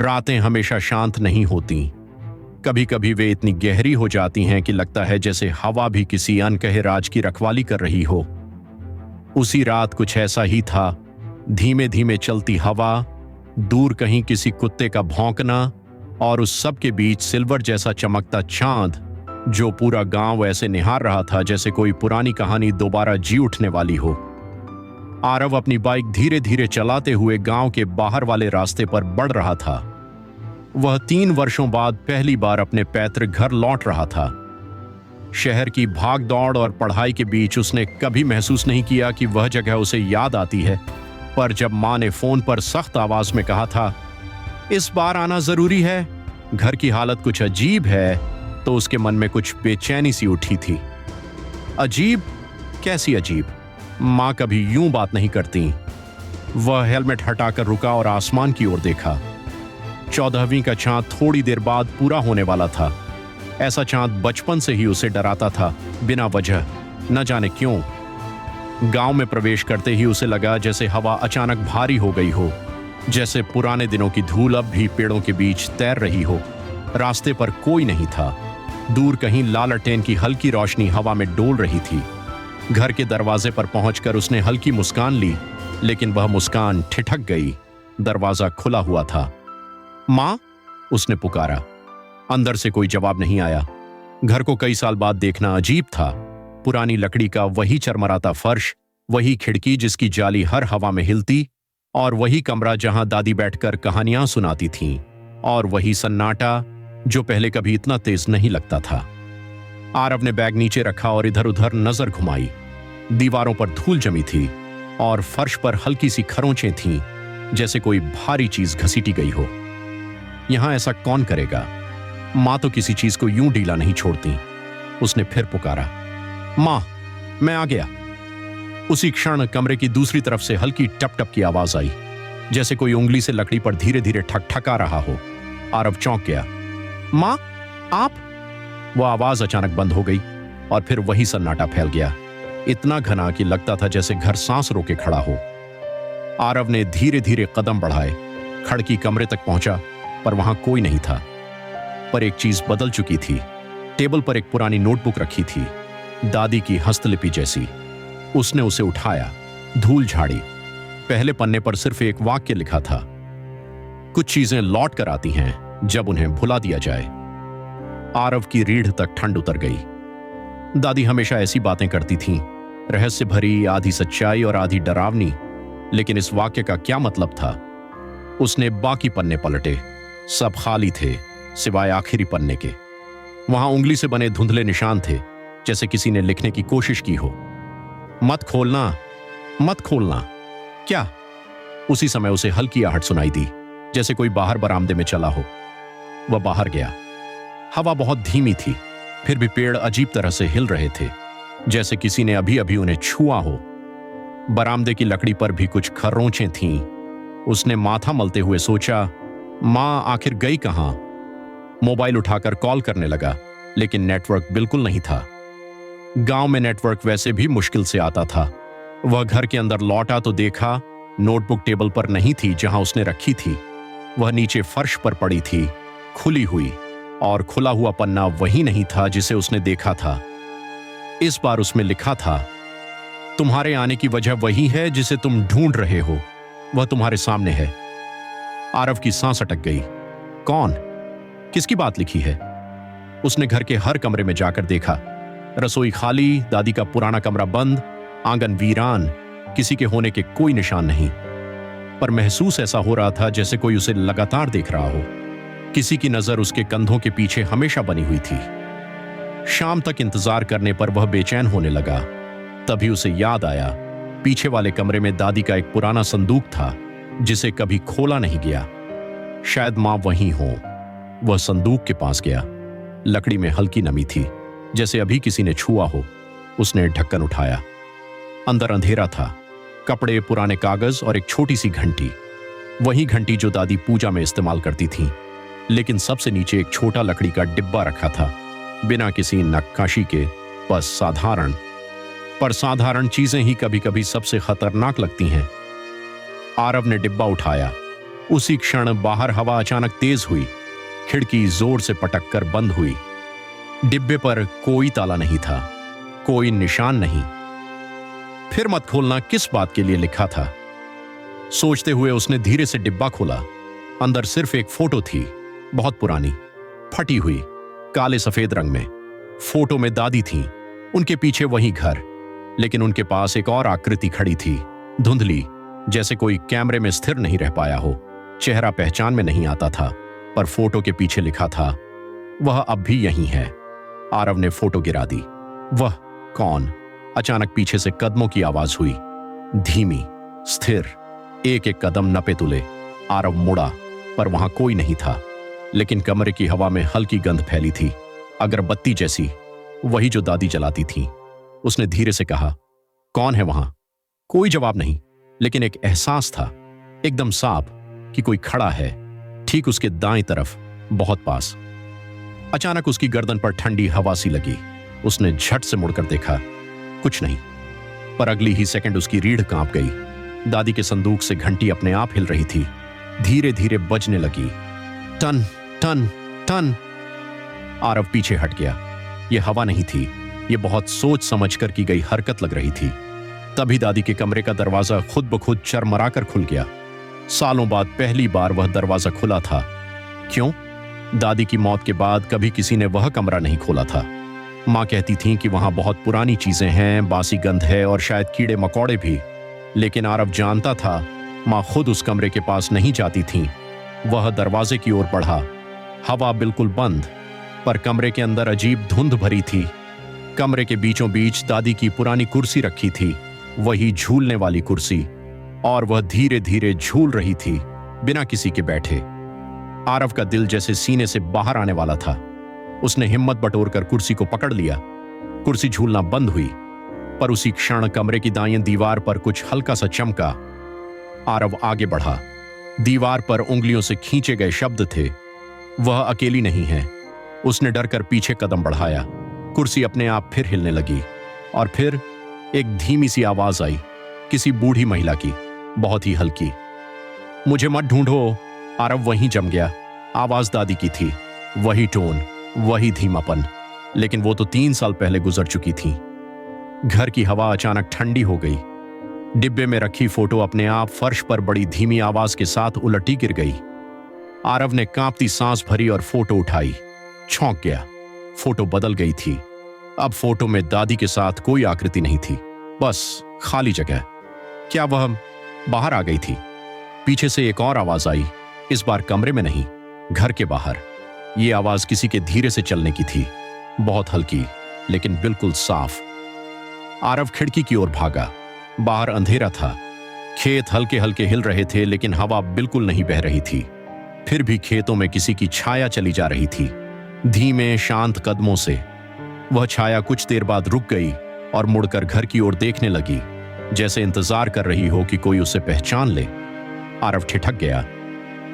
रातें हमेशा शांत नहीं होती। कभी कभी वे इतनी गहरी हो जाती हैं कि लगता है जैसे हवा भी किसी अनकहे राज की रखवाली कर रही हो। उसी रात कुछ ऐसा ही था। धीमे धीमे चलती हवा, दूर कहीं किसी कुत्ते का भौंकना, और उस सब के बीच सिल्वर जैसा चमकता चांद, जो पूरा गांव ऐसे निहार रहा था जैसे कोई पुरानी कहानी दोबारा जी उठने वाली हो। आरव अपनी बाइक धीरे धीरे चलाते हुए गांव के बाहर वाले रास्ते पर बढ़ रहा था। वह 3 वर्षों बाद पहली बार अपने पैतृक घर लौट रहा था। शहर की भाग दौड़ और पढ़ाई के बीच उसने कभी महसूस नहीं किया कि वह जगह उसे याद आती है। पर जब मां ने फोन पर सख्त आवाज में कहा था, इस बार आना जरूरी है, घर की हालत कुछ अजीब है, तो उसके मन में कुछ बेचैनी सी उठी थी। अजीब? कैसी अजीब? मां कभी यूं बात नहीं करती। वह हेलमेट हटाकर रुका और आसमान की ओर देखा। 14वीं का चांद थोड़ी देर बाद पूरा होने वाला था। ऐसा चांद बचपन से ही उसे डराता था, बिना वजह, न जाने क्यों। गांव में प्रवेश करते ही उसे लगा जैसे हवा अचानक भारी हो गई हो, जैसे पुराने दिनों की धूल अब भी पेड़ों के बीच तैर रही हो। रास्ते पर कोई नहीं था। दूर कहीं लालटेन की हल्की रोशनी हवा में डोल रही थी। घर के दरवाजे पर पहुंचकर उसने हल्की मुस्कान ली, लेकिन वह मुस्कान ठिठक गई। दरवाजा खुला हुआ था। मां? उसने पुकारा। अंदर से कोई जवाब नहीं आया। घर को कई साल बाद देखना अजीब था। पुरानी लकड़ी का वही चरमराता फर्श, वही खिड़की जिसकी जाली हर हवा में हिलती, और वही कमरा जहां दादी बैठकर कहानियां सुनाती थीं, और वही सन्नाटा जो पहले कभी इतना तेज नहीं लगता था। आरव ने बैग नीचे रखा और इधर उधर नजर घुमाई। दीवारों पर धूल जमी थी और फर्श पर हल्की सी खरोंचें थीं, जैसे कोई भारी चीज घसीटी गई हो। यहां ऐसा कौन करेगा? मां तो किसी चीज को यूं ढीला नहीं छोड़ती। उसने फिर पुकारा, मां, मैं आ गया। उसी क्षण कमरे की दूसरी तरफ से हल्की टप टप की आवाज आई, जैसे कोई उंगली से लकड़ी पर धीरे धीरे ठकठका रहा हो। आरव चौंक गया। मां, आप? वह आवाज अचानक बंद हो गई और फिर वही सन्नाटा फैल गया, इतना घना कि लगता था जैसे घर सांस रोके खड़ा हो। आरव ने धीरे धीरे कदम बढ़ाए, खड़की कमरे तक पहुंचा, पर वहां कोई नहीं था। पर एक चीज बदल चुकी थी। टेबल पर एक पुरानी नोटबुक रखी थी, दादी की हस्तलिपि जैसी। उसने उसे उठाया, धूल झाड़ी। पहले पन्ने पर सिर्फ एक वाक्य लिखा था, कुछ चीजें लौट कर आती हैं जब उन्हें भुला दिया जाए। आरव की रीढ़ तक ठंड उतर गई। दादी हमेशा ऐसी बातें करती थीं, रहस्य भरी, आधी सच्चाई और आधी डरावनी। लेकिन इस वाक्य का क्या मतलब था? उसने बाकी पन्ने पलटे, सब खाली थे सिवाय आखिरी पन्ने के। वहां उंगली से बने धुंधले निशान थे, जैसे किसी ने लिखने की कोशिश की हो। मत खोलना, मत खोलना। क्या? उसी समय उसे हल्की आहट सुनाई दी, जैसे कोई बाहर बरामदे में चला हो। वह बाहर गया। हवा बहुत धीमी थी, फिर भी पेड़ अजीब तरह से हिल रहे थे, जैसे किसी ने अभी अभी उन्हें छुआ हो। बरामदे की लकड़ी पर भी कुछ खरोंचें थीं। उसने माथा मलते हुए सोचा, मां आखिर गई कहां? मोबाइल उठाकर कॉल करने लगा, लेकिन नेटवर्क बिल्कुल नहीं था। गांव में नेटवर्क वैसे भी मुश्किल से आता था। वह घर के अंदर लौटा तो देखा, नोटबुक टेबल पर नहीं थी जहां उसने रखी थी। वह नीचे फर्श पर पड़ी थी, खुली हुई, और खुला हुआ पन्ना वही नहीं था जिसे उसने देखा था। इस बार उसमें लिखा था, तुम्हारे आने की वजह वही है जिसे तुम ढूंढ रहे हो, वह तुम्हारे सामने है। आरव की सांस अटक गई। कौन? किसकी बात लिखी है? उसने घर के हर कमरे में जाकर देखा। रसोई खाली, दादी का पुराना कमरा बंद, आंगन वीरान, किसी के होने के कोई निशान नहीं। पर महसूस ऐसा हो रहा था जैसे कोई उसे लगातार देख रहा हो। किसी की नजर उसके कंधों के पीछे हमेशा बनी हुई थी। शाम तक इंतजार करने पर वह बेचैन होने लगा। तभी उसे याद आया, पीछे वाले कमरे में दादी का एक पुराना संदूक था, जिसे कभी खोला नहीं गया। शायद मां वहीं हो। वह संदूक के पास गया। लकड़ी में हल्की नमी थी, जैसे अभी किसी ने छुआ हो। उसने ढक्कन उठाया। अंदर अंधेरा था। कपड़े, पुराने कागज और एक छोटी सी घंटी। वही घंटी जो दादी पूजा में इस्तेमाल करती थी। लेकिन सबसे नीचे एक छोटा लकड़ी का डिब्बा रखा था, बिना किसी नक्काशी के, बस साधारण। पर साधारण चीजें ही कभी कभी सबसे खतरनाक लगती हैं। आरव ने डिब्बा उठाया, उसी क्षण बाहर हवा अचानक तेज हुई, खिड़की जोर से पटक कर बंद हुई। डिब्बे पर कोई ताला नहीं था, कोई निशान नहीं। फिर मत खोलना किस बात के लिए लिखा था? सोचते हुए उसने धीरे से डिब्बा खोला। अंदर सिर्फ एक फोटो थी, बहुत पुरानी, फटी हुई, काले सफेद रंग में। फोटो में दादी थी, उनके पीछे वही घर, लेकिन उनके पास एक और आकृति खड़ी थी, धुंधली, जैसे कोई कैमरे में स्थिर नहीं रह पाया हो। चेहरा पहचान में नहीं आता था, पर फोटो के पीछे लिखा था, वह अब भी यहीं है। आरव ने फोटो गिरा दी। वह कौन? अचानक पीछे से कदमों की आवाज हुई, धीमी, स्थिर, एक एक कदम नपे तुले। आरव मुड़ा, पर वहां कोई नहीं था, लेकिन कमरे की हवा में हल्की गंध फैली थी, अगरबत्ती जैसी, वही जो दादी जलाती थी। उसने धीरे से कहा, कौन है वहां? कोई जवाब नहीं, लेकिन एक एहसास था, एकदम साफ, कि कोई खड़ा है, ठीक उसके दाएं तरफ, बहुत पास। अचानक उसकी गर्दन पर ठंडी हवा सी लगी। उसने झट से मुड़कर देखा, कुछ नहीं, पर अगली ही सेकंड उसकी रीढ़ कांप गई। दादी के संदूक से घंटी अपने आप हिल रही थी, धीरे धीरे बजने लगी, टन टन टन। आरव पीछे हट गया। यह हवा नहीं थी, यह बहुत सोच समझ कर की गई हरकत लग रही थी। तभी दादी के कमरे का दरवाजा खुद ब खुद चरमराकर खुल गया। सालों बाद पहली बार वह दरवाजा खुला था। क्यों? दादी की मौत के बाद कभी किसी ने वह कमरा नहीं खोला था। माँ कहती थीं कि वहां बहुत पुरानी चीजें हैं, बासी गंध है और शायद कीड़े मकोड़े भी। लेकिन आरव जानता था, माँ खुद उस कमरे के पास नहीं जाती थीं। वह दरवाजे की ओर बढ़ा। हवा बिल्कुल बंद, पर कमरे के अंदर अजीब धुंध भरी थी। कमरे के बीचों बीच दादी की पुरानी कुर्सी रखी थी, वही झूलने वाली कुर्सी, और वह धीरे धीरे झूल रही थी, बिना किसी के बैठे। आरव का दिल जैसे सीने से बाहर आने वाला था। उसने हिम्मत बटोरकर कुर्सी को पकड़ लिया। कुर्सी झूलना बंद हुई, पर उसी क्षण कमरे की दाईं दीवार पर कुछ हल्का सा चमका। आरव आगे बढ़ा। दीवार पर उंगलियों से खींचे गए शब्द थे, वह अकेली नहीं है। उसने डरकर पीछे कदम बढ़ाया। कुर्सी अपने आप फिर हिलने लगी, और फिर एक धीमी सी आवाज आई, किसी बूढ़ी महिला की, बहुत ही हल्की। मुझे मत ढूंढो। आरव वहीं जम गया। आवाज दादी की थी, वही टोन, वही धीमापन, लेकिन वो तो 3 साल पहले गुजर चुकी थी। घर की हवा अचानक ठंडी हो गई। डिब्बे में रखी फोटो अपने आप फर्श पर बड़ी धीमी आवाज के साथ उलटी गिर गई। आरव ने कांपती सांस भरी और फोटो उठाई। चौंक गया। फोटो बदल गई थी। अब फोटो में दादी के साथ कोई आकृति नहीं थी, बस खाली जगह। क्या वह बाहर आ गई थी? पीछे से एक और आवाज आई, इस बार कमरे में नहीं, घर के बाहर। यह आवाज किसी के धीरे से चलने की थी, बहुत हल्की, लेकिन बिल्कुल साफ। आरव खिड़की की ओर भागा। बाहर अंधेरा था। खेत हल्के हल्के हिल रहे थे, लेकिन हवा बिल्कुल नहीं बह रही थी। फिर भी खेतों में किसी की छाया चली जा रही थी, धीमे शांत कदमों से। वह छाया कुछ देर बाद रुक गई और मुड़कर घर की ओर देखने लगी, जैसे इंतजार कर रही हो कि कोई उसे पहचान ले। आरव ठिठक गया।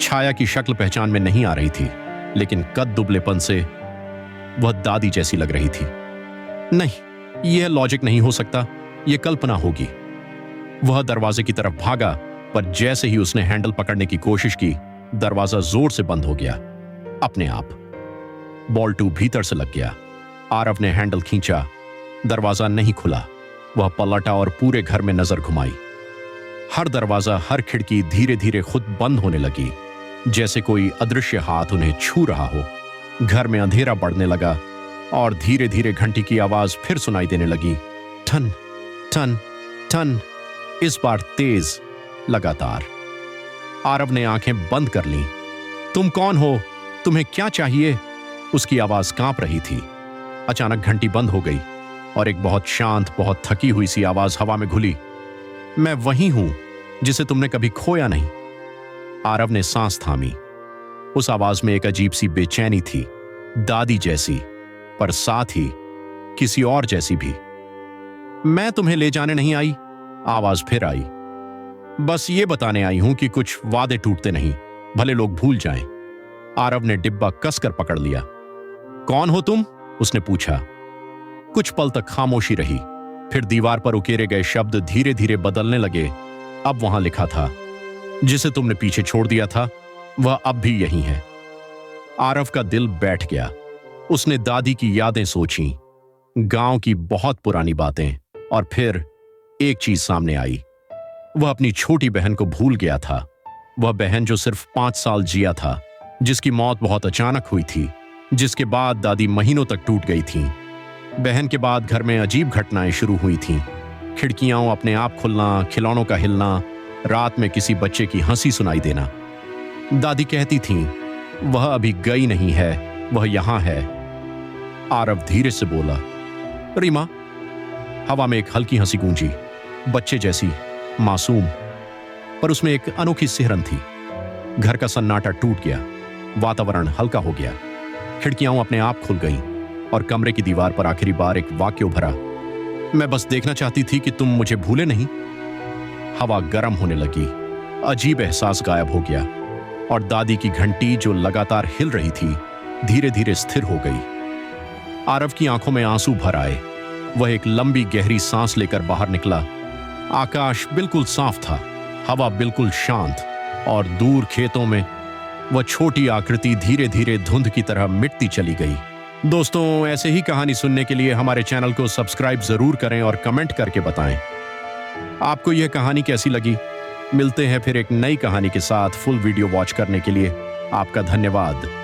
छाया की शक्ल पहचान में नहीं आ रही थी, लेकिन कद दुबलेपन से वह दादी जैसी लग रही थी। नहीं, यह लॉजिक नहीं हो सकता, यह कल्पना होगी। वह दरवाजे की तरफ भागा, पर जैसे ही उसने हैंडल पकड़ने की कोशिश की, दरवाजा जोर से बंद हो गया, अपने आप। बॉल्टू भीतर से लग गया। आरव ने हैंडल खींचा, दरवाजा नहीं खुला। वह पलटा और पूरे घर में नजर घुमाई। हर दरवाजा, हर खिड़की धीरे धीरे खुद बंद होने लगी, जैसे कोई अदृश्य हाथ उन्हें छू रहा हो। घर में अंधेरा बढ़ने लगा और धीरे धीरे घंटी की आवाज फिर सुनाई देने लगी, ठन ठन ठन, इस बार तेज, लगातार। आरव ने आंखें बंद कर लीं। तुम कौन हो? तुम्हें क्या चाहिए? उसकी आवाज कांप रही थी। अचानक घंटी बंद हो गई और एक बहुत शांत, बहुत थकी हुई सी आवाज हवा में घुली, मैं वही हूं जिसे तुमने कभी खोया नहीं। आरव ने सांस थामी। उस आवाज में एक अजीब सी बेचैनी थी, दादी जैसी, पर साथ ही किसी और जैसी भी। मैं तुम्हें ले जाने नहीं आई, आवाज फिर आई। बस ये बताने आई हूं कि कुछ वादे टूटते नहीं, भले लोग भूल जाएं। आरव ने डिब्बा कसकर पकड़ लिया। कौन हो तुम? उसने पूछा। कुछ पल तक खामोशी रही, फिर दीवार पर उकेरे गए शब्द धीरे धीरे बदलने लगे। अब वहां लिखा था, जिसे तुमने पीछे छोड़ दिया था वह अब भी यहीं है। आरव का दिल बैठ गया। उसने दादी की यादें सोची, गांव की बहुत पुरानी बातें, और फिर एक चीज सामने आई। वह अपनी छोटी बहन को भूल गया था। वह बहन जो सिर्फ 5 साल जिया था, जिसकी मौत बहुत अचानक हुई थी, जिसके बाद दादी महीनों तक टूट गई थी। बहन के बाद घर में अजीब घटनाएं शुरू हुई थीं। खिड़कियां अपने आप खुलना, खिलौनों का हिलना, रात में किसी बच्चे की हंसी सुनाई देना। दादी कहती थीं, वह अभी गई नहीं है, वह यहां है। आरव धीरे से बोला, रीमा। हवा में एक हल्की हंसी गूंजी, बच्चे जैसी, मासूम, पर उसमें एक अनोखी सिहरन थी। घर का सन्नाटा टूट गया, वातावरण हल्का हो गया। खिड़कियां अपने आप खुल गईं और कमरे की दीवार पर आखिरी बार एक वाक्य उभरा, मैं बस देखना चाहती थी कि तुम मुझे भूले नहीं। हवा गर्म होने लगी, अजीब एहसास गायब हो गया, और दादी की घंटी जो लगातार हिल रही थी धीरे धीरे स्थिर हो गई। आरव की आंखों में आंसू भर आए। वह एक लंबी गहरी सांस लेकर बाहर निकला। आकाश बिल्कुल साफ था, हवा बिल्कुल शांत, और दूर खेतों में वह छोटी आकृति धीरे धीरे धुंध की तरह मिटती चली गई। दोस्तों, ऐसे ही कहानी सुनने के लिए हमारे चैनल को सब्सक्राइब जरूर करें और कमेंट करके बताएं आपको यह कहानी कैसी लगी। मिलते हैं फिर एक नई कहानी के साथ। फुल वीडियो वॉच करने के लिए आपका धन्यवाद।